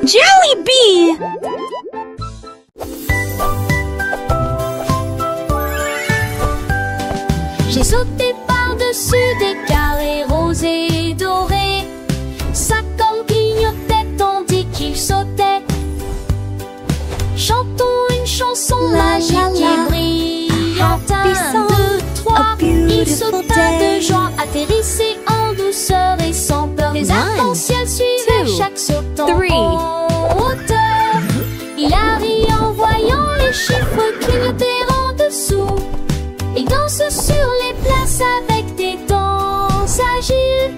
Jelly Bee! J'ai sauté par-dessus des carrés rosés et dorés. Sa corne clignotait tandis qu'il sautait. Chantons une chanson magique et brillante. 1, 2, 3, il sauta de joie, atterrissait en douceur et sans peur. Les arcs-en-ciel suivaient chaque saut en hauteur. Il a ri en voyant les chiffres clignoter en dessous. Il danse sur les places avec des danses agiles.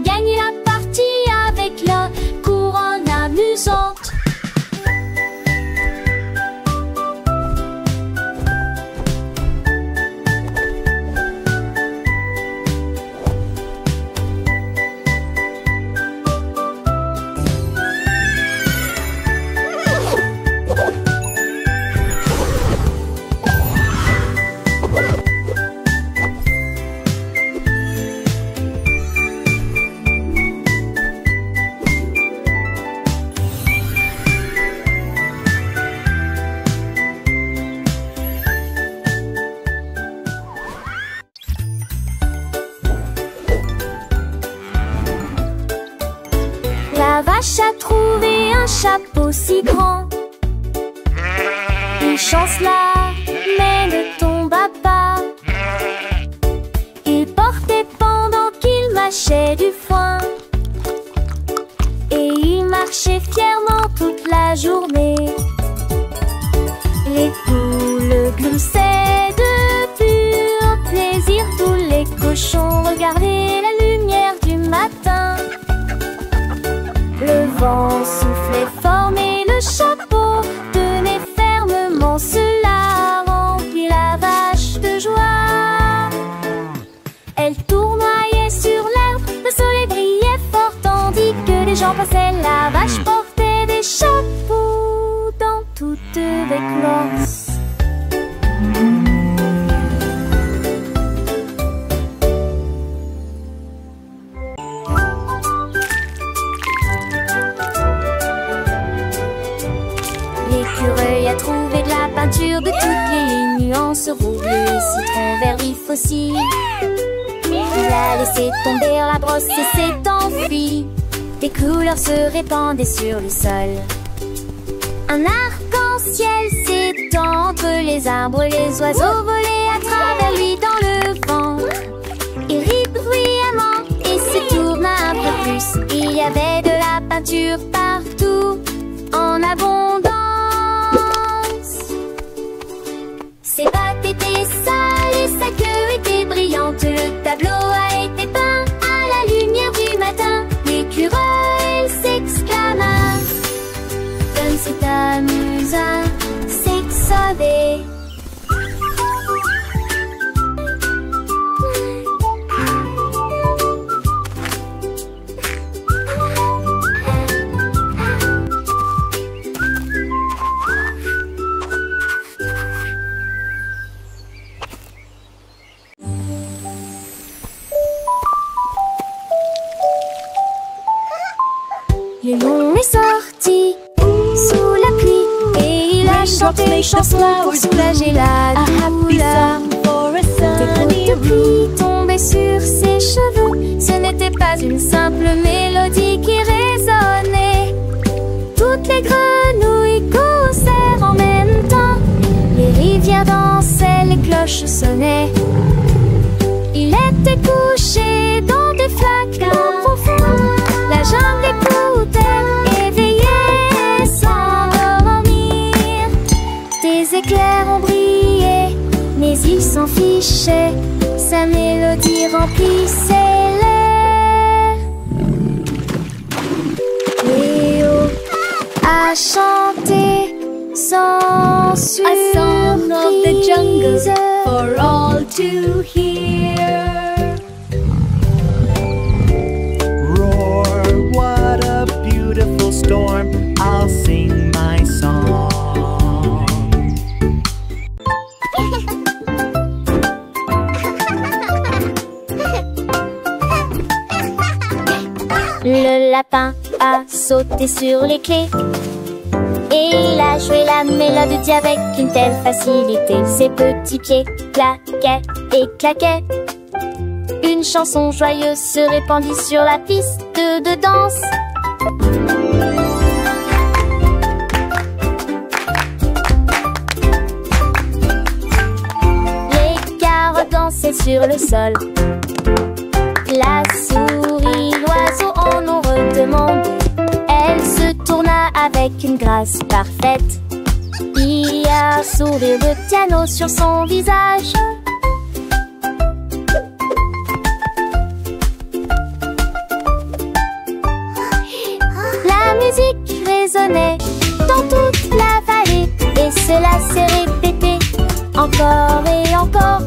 Gagne la partie avec la couronne amusante. La vache a trouvé un chapeau si grand. Il chancela, mais ne tomba pas. Il portait pendant qu'il mâchait du foin. Et il marchait fièrement toute la journée. Les poules gloussaient de pur plaisir. Tous les cochons regardaient la lumière du matin. Le vent soufflait fort mais le chapeau tenait fermement. Cela remplit la vache de joie. Elle tournoyait sur l'herbe, le soleil brillait fort tandis que les gens passaient. La vache portait des chapeaux dans toute éclose. L'écureuil a trouvé de la peinture de toutes les nuances, rouge, bleu, citron, vert vif aussi. Il a laissé tomber la brosse et s'est enfui. Des couleurs se répandaient sur le sol. Un arc-en-ciel s'étend entre les arbres, les oiseaux volaient à travers lui dans le vent. Il rit bruyamment et se tourna un peu plus. Il y avait de la peinture partout, en abondance. Ses pattes étaient sales et sa queue était brillante. Le tableau a été peint à la lumière du matin. L'écureuil s'exclama: comme c'est amusant, c'est que sauver. Le lion est sorti sous la pluie et il a chanté une chanson pour soulager la douleur. Des gouttes de pluie tombaient sur ses cheveux. Ce n'était pas une simple mélodie qui résonnait. Toutes les grenouilles causèrent en même temps. Les rivières dansaient, les cloches sonnaient. Il était couché dans des flaques profondes. La jungle écoutait, éveillée sans dormir. Des éclairs ont brillé, mais il s'en fichait. Sa mélodie remplissait l'air. Léo a chanté sans surprise. A song of the jungle for all to hear. Storm, I'll sing my song. Le lapin a sauté sur les clés. Et il a joué la mélodie avec une telle facilité. Ses petits pieds claquaient et claquaient. Une chanson joyeuse se répandit sur la piste de danse. Les carottes dansaient sur le sol. La souris, l'oiseau en ont redemandé. Elle se tourna avec une grâce parfaite. Il y a un sourire de piano sur son visage. La musique résonnait dans toute la vallée. Et cela s'est répété encore et encore.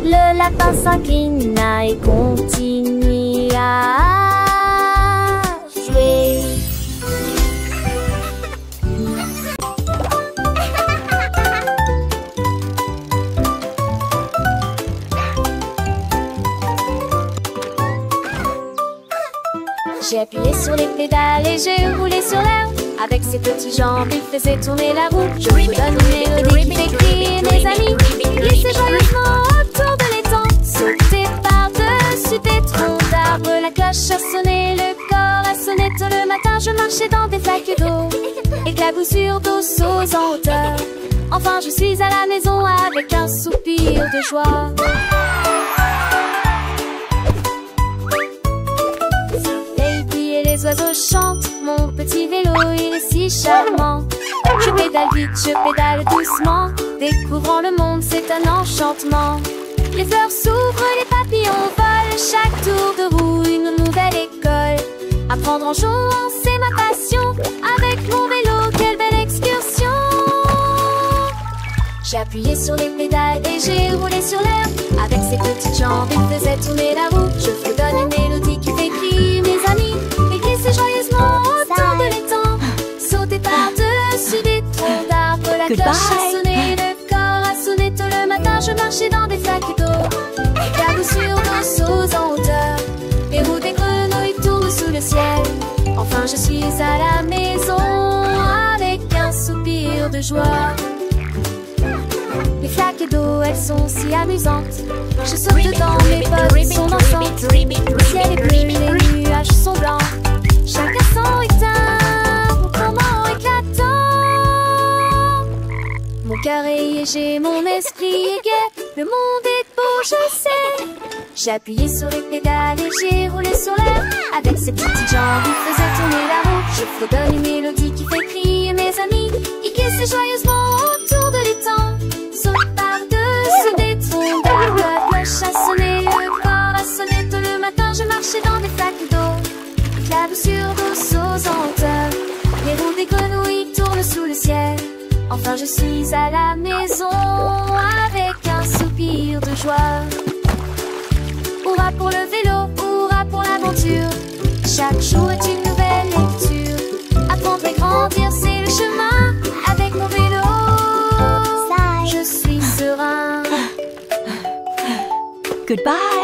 Le lapin s'inclina et continua à jouer. J'ai appuyé sur les pédales et j'ai roulé sur l'herbe. Avec ses petites jambes, il faisait tourner la roue. Je vous donne une mélodie qui fait crier mes amis. Glissez joyeusement autour de l'étang. Sautez par-dessus des troncs d'arbres. La cloche a sonné, le corps a sonné tôt le matin. Je marchais dans des flaques d'eau, éclaboussures d'eau sauts en hauteur. Enfin je suis à la maison avec un soupir de joie. Les oiseaux chantent, mon petit vélo il est si charmant. Je pédale vite, je pédale doucement, découvrant le monde c'est un enchantement. Les fleurs s'ouvrent, les papillons volent, chaque tour de roue une nouvelle école. Apprendre en jouant c'est ma passion, avec mon vélo quelle belle excursion. J'ai appuyé sur les pédales et j'ai roulé sur l'air. Avec ses petites jambes il faisait tourner la roue. Je vous donne une mélodie qui fait crier mes amis. Glissez joyeusement autour de l'étang. Sautez par-dessus des troncs d'arbres. La cloche a sonné, le corps a sonné tôt le matin. Je marchais dans des flaques d'eau, éclaboussures d'eau sauts en hauteur. Les roues des grenouilles tournent sous le ciel. Enfin je suis à la maison avec un soupir de joie. Les flaques d'eau elles sont si amusantes. Je saute dedans, mes potes sont dansantes. Le ciel est bleu, les nuages sont blancs. Chacun son éteint, mon comment éclatant. Mon cœur est léger, mon esprit est gai. Le monde est beau, je sais. J'ai appuyé sur les pédales et j'ai roulé sur l'air. Avec ses petites jambes, il faisait tourner la roue. Je fredonne une mélodie qui fait crier mes amis. Il glissait joyeusement autour de l'étang. Saute par-dessus des troncs d'arbres. La cloche a sonné, le corps a sonné tôt le matin. Je marchais dans des flaques d'eau, éclaboussures d'eau sauts en hauteur. Les roues des grenouilles tournent sous le ciel. Enfin je suis à la maison avec un soupir de joie. Hurrah pour le vélo, hurrah pour l'aventure. Chaque jour est une nouvelle lecture. Apprendre et grandir c'est le chemin. Avec mon vélo je suis serein. Goodbye.